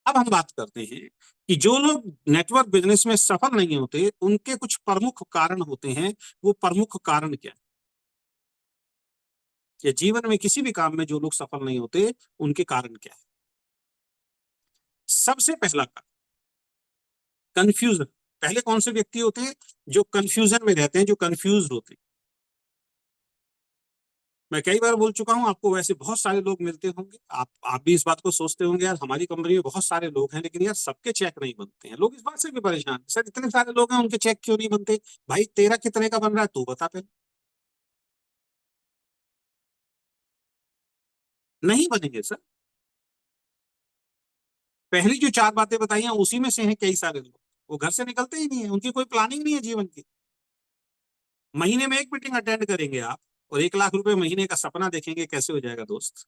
अब हम बात करते हैं कि जो लोग नेटवर्क बिजनेस में सफल नहीं होते उनके कुछ प्रमुख कारण होते हैं। वो प्रमुख कारण क्या है, या जीवन में किसी भी काम में जो लोग सफल नहीं होते उनके कारण क्या है। सबसे पहला कारण कंफ्यूजन। पहले कौन से व्यक्ति होते हैं? जो कंफ्यूजन में रहते हैं, जो कंफ्यूज होते हैं। मैं कई बार बोल चुका हूं आपको, वैसे बहुत सारे लोग मिलते होंगे, आप भी इस बात को सोचते होंगे, यार हमारी कंपनी में बहुत सारे लोग हैं लेकिन यार सबके चेक नहीं बनते हैं। लोग इस बात से भी परेशान हैं, सर इतने सारे लोग हैं उनके चेक क्यों नहीं बनते। भाई तेरा कितने का बन रहा है तू बता पहले। नहीं बनेंगे सर। पहली जो चार बातें बताई हैं उसी में से हैं कई सारे लोग। वो घर से निकलते ही नहीं है, उनकी कोई प्लानिंग नहीं है जीवन की। महीने में एक मीटिंग अटेंड करेंगे आप और 1 लाख रुपए महीने का सपना देखेंगे, कैसे हो जाएगा दोस्त।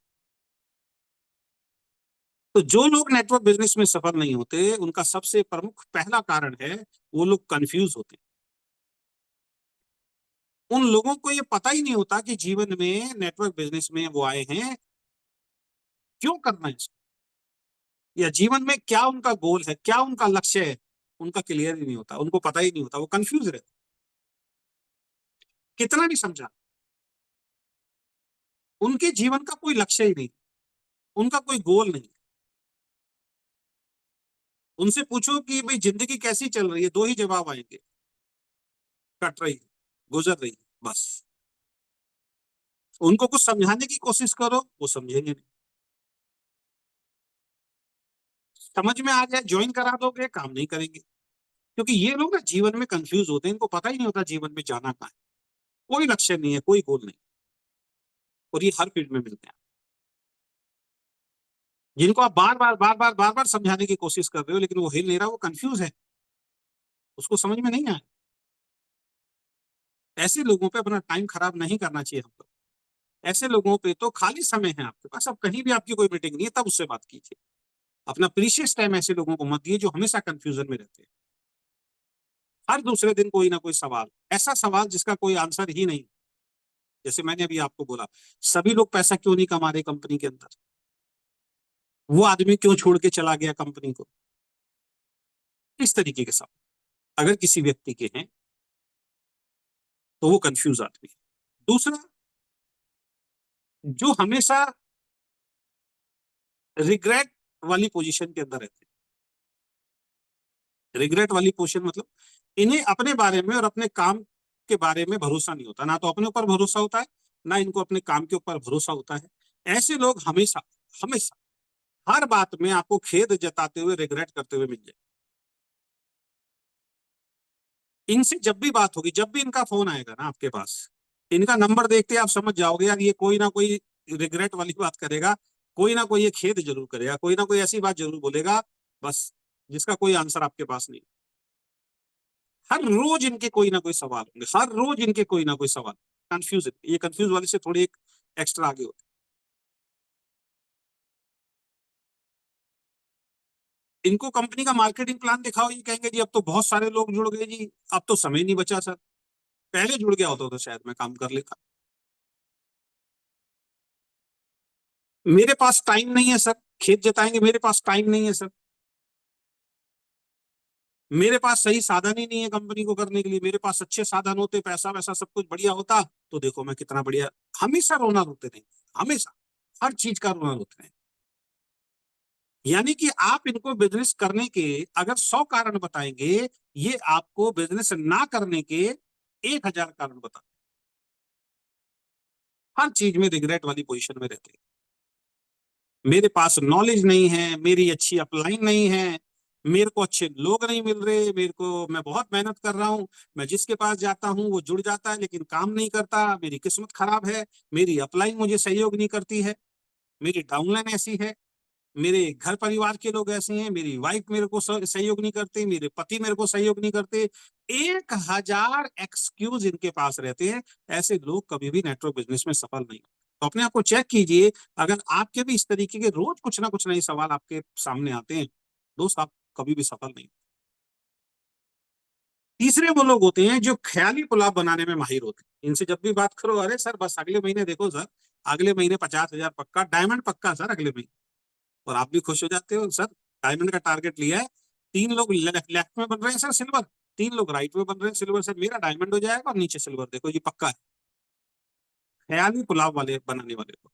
तो जो लोग नेटवर्क बिजनेस में सफल नहीं होते उनका सबसे प्रमुख पहला कारण है वो लोग कंफ्यूज होते हैं। उन लोगों को ये पता ही नहीं होता कि जीवन में नेटवर्क बिजनेस में वो आए हैं क्यों करना है इसको, या जीवन में क्या उनका गोल है, क्या उनका लक्ष्य है। उनका क्लियर ही नहीं होता, उनको पता ही नहीं होता, वो कंफ्यूज रहते। कितना भी समझा, उनके जीवन का कोई लक्ष्य ही नहीं, उनका कोई गोल नहीं। उनसे पूछो कि भाई जिंदगी कैसी चल रही है, दो ही जवाब आएंगे, कट रही, गुजर रही, बस। उनको कुछ समझाने की कोशिश करो वो समझेंगे नहीं। समझ में आ जाए ज्वाइन करा दोगे काम नहीं करेंगे, क्योंकि ये लोग ना जीवन में कंफ्यूज होते हैं, इनको पता ही नहीं होता जीवन में जाना कहाँ है। कोई लक्ष्य नहीं है, कोई गोल नहीं। और ये हर फील्ड में मिलते हैं। जिनको आप बार बार समझाने की कोशिश कर रहे हो लेकिन वो हिल नहीं रहा, वो कंफ्यूज है, उसको समझ में नहीं आया। ऐसे लोगों पे अपना टाइम खराब नहीं करना चाहिए हमको। ऐसे लोगों पे तो खाली समय है आपके पास, अब कहीं भी आपकी कोई मीटिंग नहीं है तब उससे बात कीजिए। अपना प्रीशियस टाइम ऐसे लोगों को मत दिए जो हमेशा कंफ्यूजन में रहते हैं। हर दूसरे दिन कोई ना कोई सवाल, ऐसा सवाल जिसका कोई आंसर ही नहीं। जैसे मैंने अभी आपको बोला, सभी लोग पैसा क्यों नहीं कमा रहे कंपनी के अंदर, वो आदमी क्यों छोड़ के चला गया कंपनी को। इस तरीके के सवाल अगर किसी व्यक्ति के हैं तो वो कंफ्यूज आदमी है। दूसरा, जो हमेशा रिग्रेट वाली पोजीशन के अंदर रहते हैं। रिग्रेट वाली पोजीशन मतलब इन्हें अपने बारे में और अपने काम के बारे में भरोसा नहीं होता, ना तो अपने ऊपर भरोसा होता है ना इनको अपने काम के ऊपर भरोसा होता है। ऐसे लोग हमेशा हमेशा हर बात में आपको खेद जताते हुए, रिग्रेट करते हुए मिल जाए। इनसे जब भी बात होगी, जब भी इनका फोन आएगा ना आपके पास, इनका नंबर देखते आप समझ जाओगे यार ये कोई ना कोई रिग्रेट वाली बात करेगा, कोई ना कोई ये खेद जरूर करेगा, कोई ना कोई ऐसी बात जरूर बोलेगा, बस, जिसका कोई आंसर आपके पास नहीं। हर रोज इनके कोई ना कोई सवाल होंगे, हर रोज इनके कोई ना कोई सवाल। कंफ्यूज, ये कंफ्यूज वाले से थोड़ी एक एक्स्ट्रा आगे होते। इनको कंपनी का मार्केटिंग प्लान दिखाओ, ये कहेंगे जी अब तो बहुत सारे लोग जुड़ गए जी, अब तो समय नहीं बचा सर, पहले जुड़ गया होता तो शायद मैं काम कर लेता। मेरे पास टाइम नहीं है सर, खेत जताएंगे मेरे पास टाइम नहीं है सर, मेरे पास सही साधन ही नहीं है कंपनी को करने के लिए, मेरे पास अच्छे साधन होते, पैसा वैसा सब कुछ बढ़िया होता तो देखो मैं कितना बढ़िया। हमेशा रोना रोते रहेंगे, हमेशा हर चीज का रोना रोते रहेंगे। यानी कि आप इनको बिजनेस करने के अगर 100 कारण बताएंगे, ये आपको बिजनेस ना करने के 1000 कारण बता। हर चीज में रिग्रेट वाली पोजीशन में रहते हैं। मेरे पास नॉलेज नहीं है, मेरी अच्छी अपलाइन नहीं है, मेरे को अच्छे लोग नहीं मिल रहे, मेरे को, मैं बहुत मेहनत कर रहा हूँ, मैं जिसके पास जाता हूँ वो जुड़ जाता है लेकिन काम नहीं करता, मेरी किस्मत खराब है, मेरी अपलाइन मुझे सहयोग नहीं करती है, मेरी डाउनलाइन ऐसी है, मेरे घर परिवार के लोग ऐसे हैं, मेरी वाइफ मेरे को सहयोग नहीं करती, मेरे पति मेरे को सहयोग नहीं करते। 1000 एक्सक्यूज इनके पास रहते हैं। ऐसे लोग कभी भी नेटवर्क बिजनेस में सफल नहीं। तो अपने आप को चेक कीजिए, अगर आपके भी इस तरीके के रोज कुछ ना कुछ नए सवाल आपके सामने आते हैं, दोस्त आप कभी भी सफल नहीं। तीसरे वो लोग होते हैं जो ख्याली पुलाव बनाने में माहिर होते हैं। इनसे जब भी बात करो, अरे सर बस अगले महीने देखो सर, अगले महीने 50,000 पक्का, डायमंड पक्का सर अगले महीने। और आप भी खुश हो जाते हो सर, डायमंड का टारगेट लिया है, 3 लोग लेफ्ट में बन रहे हैं सर सिल्वर, 3 लोग राइट में बन रहे हैं सिल्वर, सर मेरा डायमंड हो जाएगा और नीचे सिल्वर, देखो ये पक्का है। ख्याली पुलाव वाले बनाने वाले को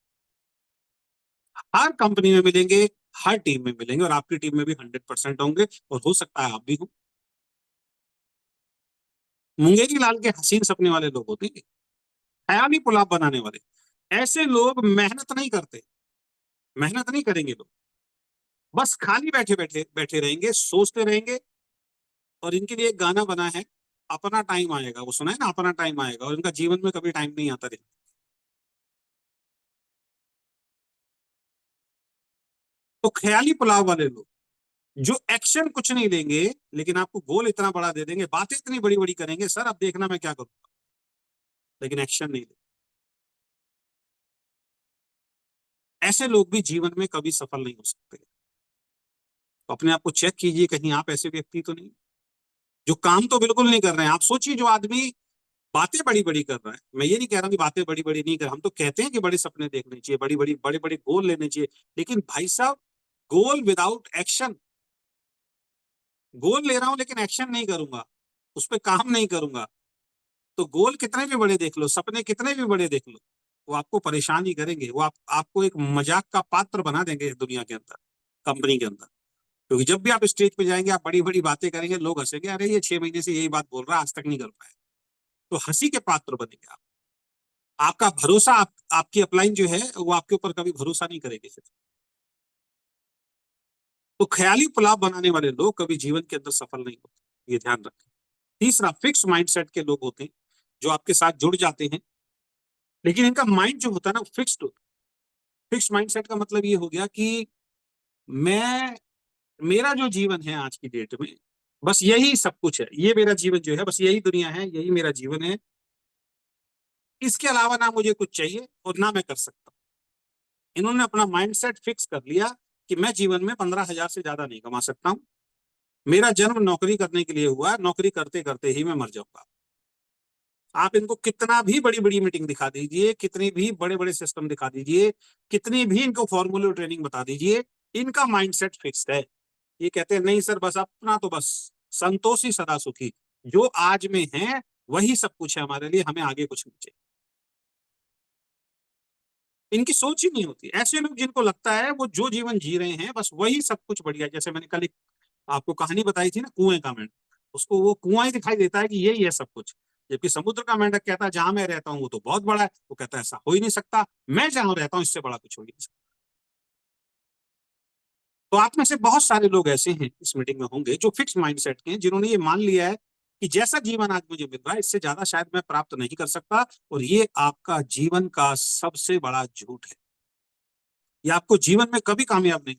हर कंपनी में मिलेंगे, हर टीम में मिलेंगे, और आपकी टीम में भी 100% होंगे, और हो सकता है आप भी हो। मुंगेरी लाल के हसीन सपने वाले लोग होते हैं, ख्याली पुलाव बनाने वाले। ऐसे लोग मेहनत नहीं करते, मेहनत नहीं करेंगे लोग, बस खाली बैठे बैठे बैठे रहेंगे, सोचते रहेंगे। और इनके लिए एक गाना बना है, अपना टाइम आएगा, वो सुना है ना, अपना टाइम आएगा, और इनका जीवन में कभी टाइम नहीं आता। तो ख्याली पुलाव वाले लोग जो एक्शन कुछ नहीं लेंगे, लेकिन आपको गोल इतना बड़ा दे देंगे, बातें इतनी बड़ी बड़ी करेंगे, सर अब देखना मैं क्या करूंगा, लेकिन एक्शन नहीं लेंगे। ऐसे लोग भी जीवन में कभी सफल नहीं हो सकते। तो अपने आप को चेक कीजिए, कहीं आप ऐसे व्यक्ति तो नहीं जो काम तो बिल्कुल नहीं कर रहे हैं। आप सोचिए, जो आदमी बातें बड़ी बड़ी कर रहा है, मैं ये नहीं कह रहा कि बातें बड़ी बड़ी नहीं कर, हम तो कहते हैं कि बड़े सपने देखने चाहिए, बड़े बड़े गोल लेने चाहिए, लेकिन भाई साहब, गोल विदाउट एक्शन, गोल ले रहा हूं लेकिन एक्शन नहीं करूंगा, उस पर काम नहीं करूंगा, तो गोल कितने भी बड़े देख लो, सपने कितने भी बड़े देख लो, वो आपको परेशान ही करेंगे, वो आपको एक मजाक का पात्र बना देंगे दुनिया के अंदर, कंपनी के अंदर। क्योंकि जब भी आप स्टेज पे जाएंगे, आप बड़ी बड़ी बातें करेंगे, लोग हंसेंगे, अरे ये 6 महीने से यही बात बोल रहा है, आज तक नहीं कर पाया। तो हंसी के पात्र बनेंगे आप। आपका भरोसा, आपकी अपलाइन जो है वो आपके ऊपर कभी भरोसा नहीं करेगी फिर। तो ख्याली पुलाव बनाने वाले लोग कभी जीवन के अंदर सफल नहीं होते, ये ध्यान रखें। तीसरा, फिक्स माइंडसेट के लोग होते हैं, जो आपके साथ जुड़ जाते हैं, लेकिन इनका माइंड जो होता है ना, फिक्स्ड होता है। फिक्स माइंडसेट का मतलब ये हो गया कि मैं, मेरा जो जीवन है आज की डेट में, बस यही सब कुछ है, ये मेरा जीवन जो है, बस यही दुनिया है, यही मेरा जीवन है, इसके अलावा ना मुझे कुछ चाहिए और ना मैं कर सकता। इन्होंने अपना माइंडसेट फिक्स कर लिया कि मैं जीवन में 15,000 से ज्यादा नहीं कमा सकता हूं, मेरा जन्म नौकरी करने के लिए हुआ, नौकरी करते करते ही मैं मर जाऊंगा। आप इनको कितना भी बड़ी बड़ी मीटिंग दिखा दीजिए, कितने भी बड़े बड़े सिस्टम दिखा दीजिए, कितनी भी इनको फॉर्मूले ट्रेनिंग बता दीजिए, इनका माइंडसेट फिक्स्ड है। ये कहते हैं नहीं सर, बस अपना तो बस संतोषी सदा सुखी, जो आज में है वही सब कुछ है हमारे लिए, हमें आगे कुछ नहीं चाहिए। इनकी सोच ही नहीं होती। ऐसे लोग जिनको लगता है वो जो जीवन जी रहे हैं बस वही सब कुछ बढ़िया, जैसे मैंने कल एक आपको कहानी बताई थी ना, कुएं का मेंढक, उसको वो कुआं ही दिखाई देता है कि यही है सब कुछ, जबकि समुद्र का मेंढक कहता है जहां मैं रहता हूँ वो तो बहुत बड़ा है, वो कहता है ऐसा हो ही नहीं सकता, मैं जहां रहता हूँ इससे बड़ा कुछ हो ही नहीं सकता। तो आप में से बहुत सारे लोग ऐसे हैं इस मीटिंग में होंगे जो फिक्स माइंडसेट के हैं, जिन्होंने ये मान लिया है कि जैसा जीवन आज मुझे मिल रहा है इससे ज्यादा शायद मैं प्राप्त नहीं कर सकता, और ये आपका जीवन का सबसे बड़ा झूठ है। ये आपको जीवन में कभी कामयाब नहीं।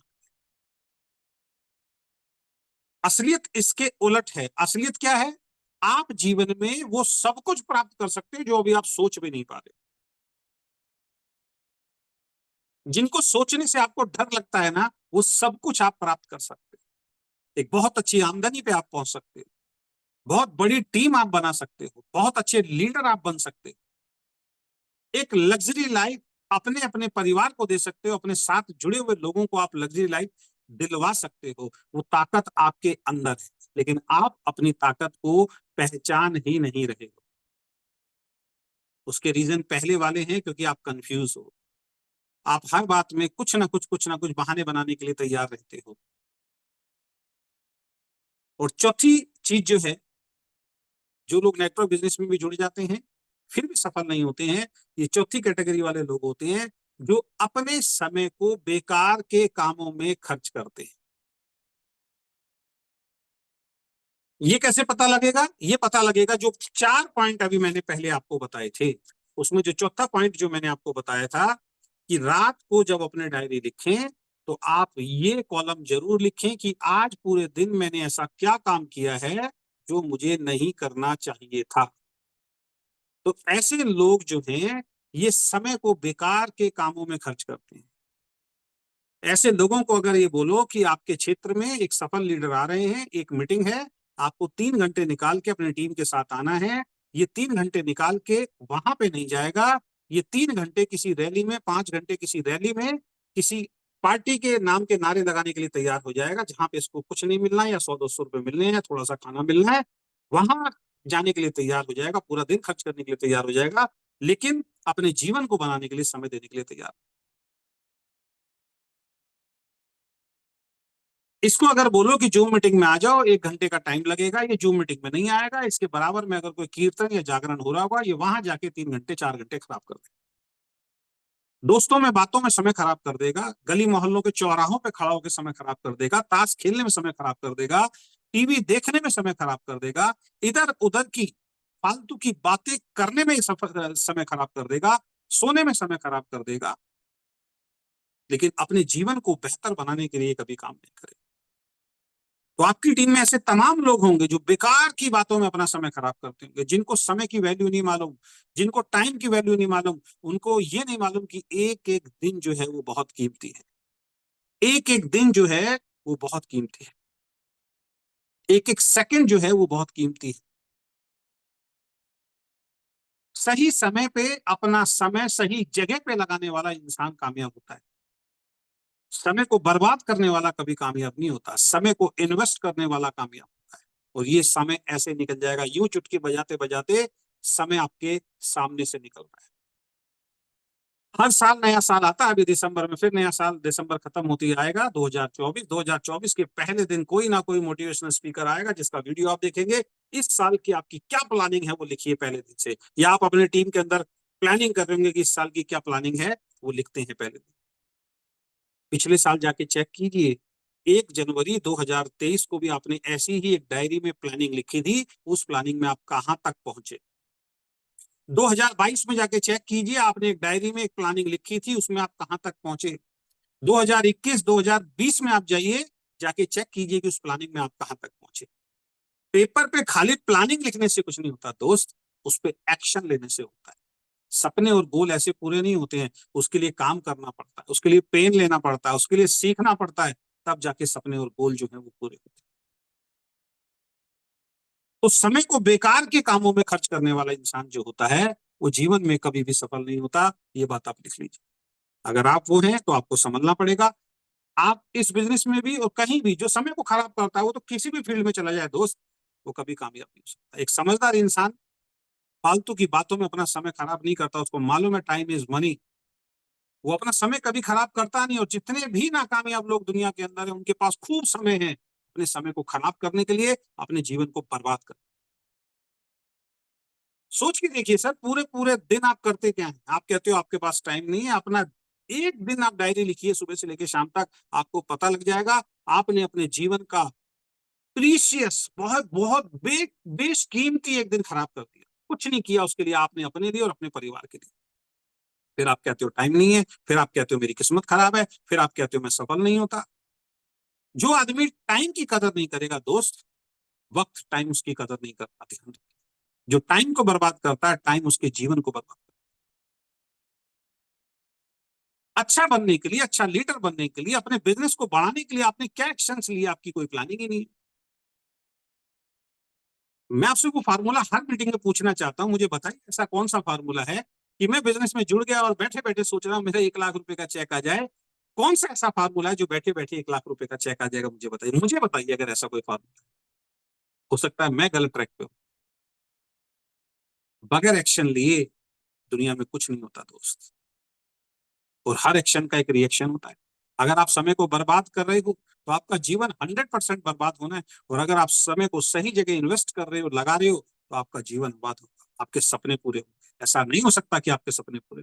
असलियत इसके उलट है। असलियत क्या है? आप जीवन में वो सब कुछ प्राप्त कर सकते हैं जो अभी आप सोच भी नहीं पा रहे। जिनको सोचने से आपको डर लगता है ना, वो सब कुछ आप प्राप्त कर सकते हैं। एक बहुत अच्छी आमदनी पे आप पहुंच सकते हो, बहुत बड़ी टीम आप बना सकते हो, बहुत अच्छे लीडर आप बन सकते हो, एक लग्जरी लाइफ अपने अपने परिवार को दे सकते हो, अपने साथ जुड़े हुए लोगों को आप लग्जरी लाइफ दिलवा सकते हो। वो ताकत आपके अंदर है, लेकिन आप अपनी ताकत को पहचान ही नहीं रहे हो। उसके रीजन पहले वाले हैं, क्योंकि आप कंफ्यूज हो। आप हर बात में कुछ ना कुछ बहाने बनाने के लिए तैयार रहते हो। और चौथी चीज जो है, जो लोग नेटवर्क बिजनेस में भी जुड़ जाते हैं फिर भी सफल नहीं होते हैं, ये चौथी कैटेगरी वाले लोग होते हैं, जो अपने समय को बेकार के कामों में खर्च करते हैं। ये कैसे पता लगेगा? ये पता लगेगा, जो 4 पॉइंट अभी मैंने पहले आपको बताए थे, उसमें जो चौथा पॉइंट जो मैंने आपको बताया था कि रात को जब अपने डायरी लिखें तो आप ये कॉलम जरूर लिखें कि आज पूरे दिन मैंने ऐसा क्या काम किया है जो मुझे नहीं करना चाहिए था। तो ऐसे लोग जो हैं, ये समय को बेकार के कामों में खर्च करते हैं। ऐसे लोगों को अगर ये बोलो कि आपके क्षेत्र में एक सफल लीडर आ रहे हैं, एक मीटिंग है, आपको 3 घंटे निकाल के अपनी टीम के साथ आना है, ये 3 घंटे निकाल के वहां पे नहीं जाएगा, ये 3 घंटे किसी रैली में, 5 घंटे किसी रैली में, किसी पार्टी के नाम के नारे लगाने के लिए तैयार हो जाएगा, जहां पे इसको कुछ नहीं मिलना है या 100-200 रुपए मिलने हैं, थोड़ा सा खाना मिलना है, वहां जाने के लिए तैयार हो जाएगा, पूरा दिन खर्च करने के लिए तैयार हो जाएगा, लेकिन अपने जीवन को बनाने के लिए समय देने के लिए तैयार। इसको अगर बोलो कि जूम मीटिंग में आ जाओ, 1 घंटे का टाइम लगेगा, ये जूम मीटिंग में नहीं आएगा। इसके बराबर में अगर कोई कीर्तन या जागरण हो रहा होगा, ये वहां जाके 3 घंटे 4 घंटे खराब कर देगा। दोस्तों में बातों में समय खराब कर देगा, गली मोहल्लों के चौराहों पे खड़ा होकर समय खराब कर देगा, ताश खेलने में समय खराब कर देगा, टीवी देखने में समय खराब कर देगा, इधर उधर की फालतू की बातें करने में समय खराब कर देगा, सोने में समय खराब कर देगा, लेकिन अपने जीवन को बेहतर बनाने के लिए कभी काम नहीं करेगा। तो आपकी टीम में ऐसे तमाम लोग होंगे जो बेकार की बातों में अपना समय खराब करते होंगे, जिनको समय की वैल्यू नहीं मालूम, जिनको टाइम की वैल्यू नहीं मालूम, उनको ये नहीं मालूम कि एक एक दिन जो है वो बहुत कीमती है, एक एक दिन जो है वो बहुत कीमती है, एक एक सेकंड जो है वो बहुत कीमती है। सही समय पे अपना समय सही जगह पे लगाने वाला इंसान कामयाब होता है। समय को बर्बाद करने वाला कभी कामयाब नहीं होता, समय को इन्वेस्ट करने वाला कामयाब होता है। और ये समय ऐसे निकल जाएगा, यूं चुटकी बजाते बजाते समय आपके सामने से निकल रहा है। हर साल नया साल आता है, अभी दिसंबर में फिर नया साल, दिसंबर खत्म होती आएगा 2024 के पहले दिन कोई ना कोई मोटिवेशनल स्पीकर आएगा जिसका वीडियो आप देखेंगे। इस साल की आपकी क्या प्लानिंग है वो लिखिए पहले दिन से, या आप अपने टीम के अंदर प्लानिंग कर रहे होंगे कि इस साल की क्या प्लानिंग है, वो लिखते हैं पहले दिन। पिछले साल जाके चेक कीजिए, 1 जनवरी 2023 को भी आपने ऐसी ही एक डायरी में प्लानिंग लिखी थी, उस प्लानिंग में आप कहां तक पहुंचे। 2022 में जाके चेक कीजिए, आपने एक डायरी में एक प्लानिंग लिखी थी, उसमें आप कहां तक पहुंचे। 2021 2020 में आप जाइए, जाके चेक कीजिए कि उस प्लानिंग में आप कहां तक पहुंचे। पेपर पे खाली प्लानिंग लिखने से कुछ नहीं होता दोस्त, उस पर एक्शन लेने से होता है। सपने और गोल ऐसे पूरे नहीं होते हैं, उसके लिए काम करना पड़ता है, उसके लिए पेन लेना पड़ता है, उसके लिए सीखना पड़ता है, तब जाके सपने और गोल जो है वो पूरे होते हैं। तो समय को बेकार के कामों में खर्च करने वाला इंसान जो होता है वो जीवन में कभी भी सफल नहीं होता, ये बात आप लिख लीजिए। अगर आप वो हैं तो आपको समझना पड़ेगा। आप इस बिजनेस में भी और कहीं भी जो समय को खराब करता है, वो तो किसी भी फील्ड में चला जाए दोस्त, वो कभी कामयाब नहीं हो सकता। एक समझदार इंसान फालतू की बातों में अपना समय खराब नहीं करता, उसको मालूम है टाइम इज मनी, वो अपना समय कभी खराब करता नहीं। और जितने भी नाकामयाब लोग दुनिया के अंदर है, उनके पास खूब समय है अपने समय को खराब करने के लिए, अपने जीवन को बर्बाद करने। सोच के देखिए सर, पूरे पूरे दिन आप करते क्या हैं। आप कहते हो आपके पास टाइम नहीं है, अपना एक दिन आप डायरी लिखिए सुबह से लेकर शाम तक, आपको पता लग जाएगा आपने अपने जीवन का प्रीशियस बहुत बहुत बेशकीमती एक दिन खराब कर दिया, कुछ नहीं किया उसके लिए, आपने अपने लिए और अपने परिवार के लिए। फिर आप कहते हो टाइम नहीं है, फिर आप कहते हो मेरी किस्मत खराब है, फिर आप कहते हो मैं सफल नहीं होता। जो आदमी टाइम की कदर नहीं करेगा दोस्त, वक्त टाइम उसकी कदर नहीं कर पाते। जो टाइम को बर्बाद करता है, टाइम उसके जीवन को बर्बाद करता है। अच्छा बनने के लिए, अच्छा लीडर बनने के लिए, अपने बिजनेस को बढ़ाने के लिए आपने क्या एक्शंस लिए, आपकी कोई प्लानिंग ही नहीं है। मैं आपसे वो फार्मूला हर मीटिंग में पूछना चाहता हूं, मुझे बताइए ऐसा कौन सा फार्मूला है कि मैं बिजनेस में जुड़ गया और बैठे बैठे सोच रहा हूं मेरा 1 लाख रुपए का चेक आ जाए। कौन सा ऐसा फार्मूला है जो बैठे बैठे 1 लाख रुपए का चेक आ जाएगा, मुझे बताइए अगर ऐसा कोई फार्मूला। हो सकता है मैं गलत ट्रैक पे हूं। बगैर एक्शन लिए दुनिया में कुछ नहीं होता दोस्त, और हर एक्शन का एक रिएक्शन होता है। अगर आप समय को बर्बाद कर रहे हो तो आपका जीवन 100% बर्बाद होना है, और अगर आप समय को सही जगह इन्वेस्ट कर रहे हो, लगा रहे हो, तो आपका जीवन बर्बाद होगा, आपके सपने पूरे होंगे। ऐसा नहीं हो सकता कि आपके सपने पूरे